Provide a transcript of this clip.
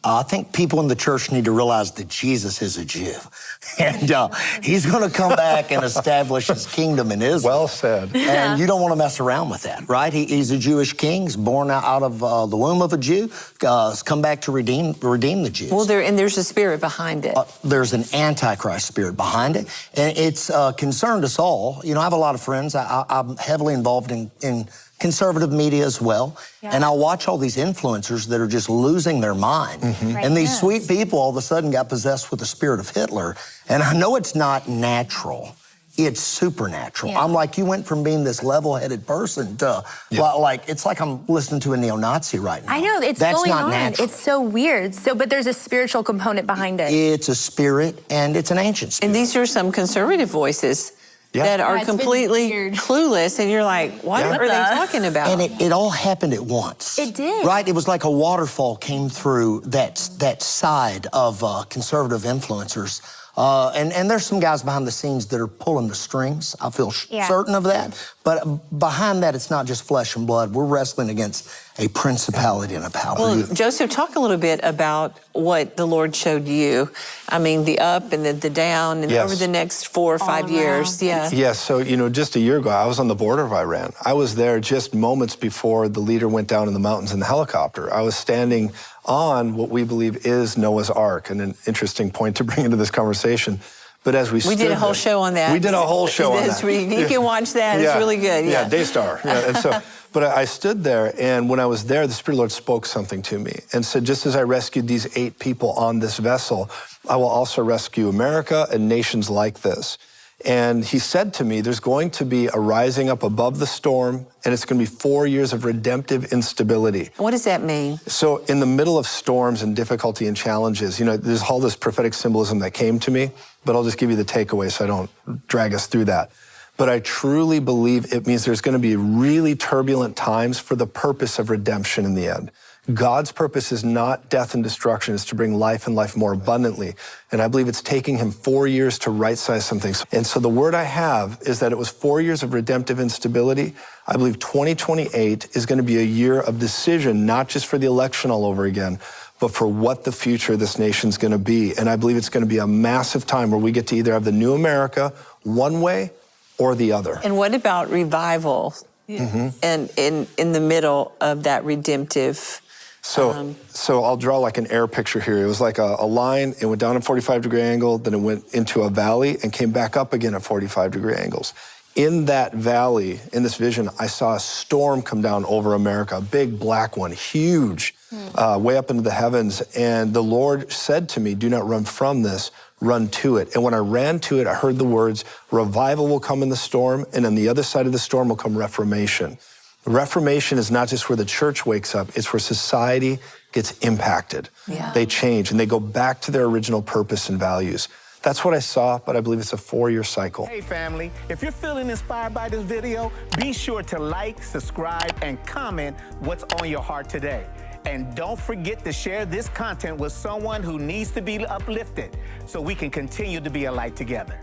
I think people in the church need to realize that Jesus is a Jew. And he's going to come back and establish his kingdom in Israel. Well said. And you don't want to mess around with that, right? He's a Jewish king. He's born out of the womb of a Jew. He's come back to redeem the Jews. Well, there's a spirit behind it. There's an Antichrist spirit behind it. And it's concerned us all. You know, I have a lot of friends. I'm heavily involved in conservative media as well. Yeah. And I'll watch all these influencers that are just losing their mind. Right. And these sweet people all of a sudden got possessed with the spirit of Hitler. And I know it's not natural. It's supernatural. I'm like, you went from being this level-headed person to, like, it's like I'm listening to a neo-Nazi right now. I know, it's That's going not on. natural. It's so weird. But there's a spiritual component behind it. It's a spirit, and it's an ancient spirit. And these are some conservative voices that are completely clueless, and you're like, what are they talking about? And it all happened at once. It did. Right? It was like a waterfall came through that side of conservative influencers. And there's some guys behind the scenes that are pulling the strings. I feel certain of that. But behind that, it's not just flesh and blood. We're wrestling against a principality and a power. Well, Joseph, talk a little bit about what the Lord showed you. I mean, the up and the down, and over the next 4 or 5 years. Yes, so, you know, just a year ago, I was on the border of Iran. I was there just moments before the leader went down in the mountains in the helicopter. I was standing on what we believe is Noah's Ark, and an interesting point to bring into this conversation. But as we did a whole show on that. We did a whole show on that. You can watch that. It's really good. Yeah, Daystar. And so, but I stood there, and when I was there, the Spirit of the Lord spoke something to me and said, just as I rescued these 8 people on this vessel, I will also rescue America and nations like this. And he said to me, there's going to be a rising up above the storm, and it's going to be 4 years of redemptive instability. What does that mean? So in the middle of storms and difficulty and challenges, you know, there's all this prophetic symbolism that came to me, but I'll just give you the takeaway so I don't drag us through that. But I truly believe it means there's going to be really turbulent times for the purpose of redemption in the end. God's purpose is not death and destruction, it's to bring life and life more abundantly. And I believe it's taking him 4 years to right-size some things. And so the word I have is that it was 4 years of redemptive instability. I believe 2028 is going to be a year of decision, not just for the election all over again, but for what the future of this nation's going to be. And I believe it's going to be a massive time where we get to either have the new America one way or the other. And what about revival and in the middle of that redemptive? So I'll draw like an air picture here. It was like a line, it went down a 45-degree angle, then it went into a valley and came back up again at 45-degree angles. In that valley, in this vision, I saw a storm come down over America, a big black one, huge, way up into the heavens. And the Lord said to me, do not run from this, run to it. And when I ran to it, I heard the words, revival will come in the storm, and on the other side of the storm will come reformation. Reformation is not just where the church wakes up, it's where society gets impacted. They change and they go back to their original purpose and values. That's what I saw, but I believe it's a 4-year cycle. Hey family, if you're feeling inspired by this video, be sure to like, subscribe, and comment what's on your heart today. And don't forget to share this content with someone who needs to be uplifted so we can continue to be a light together.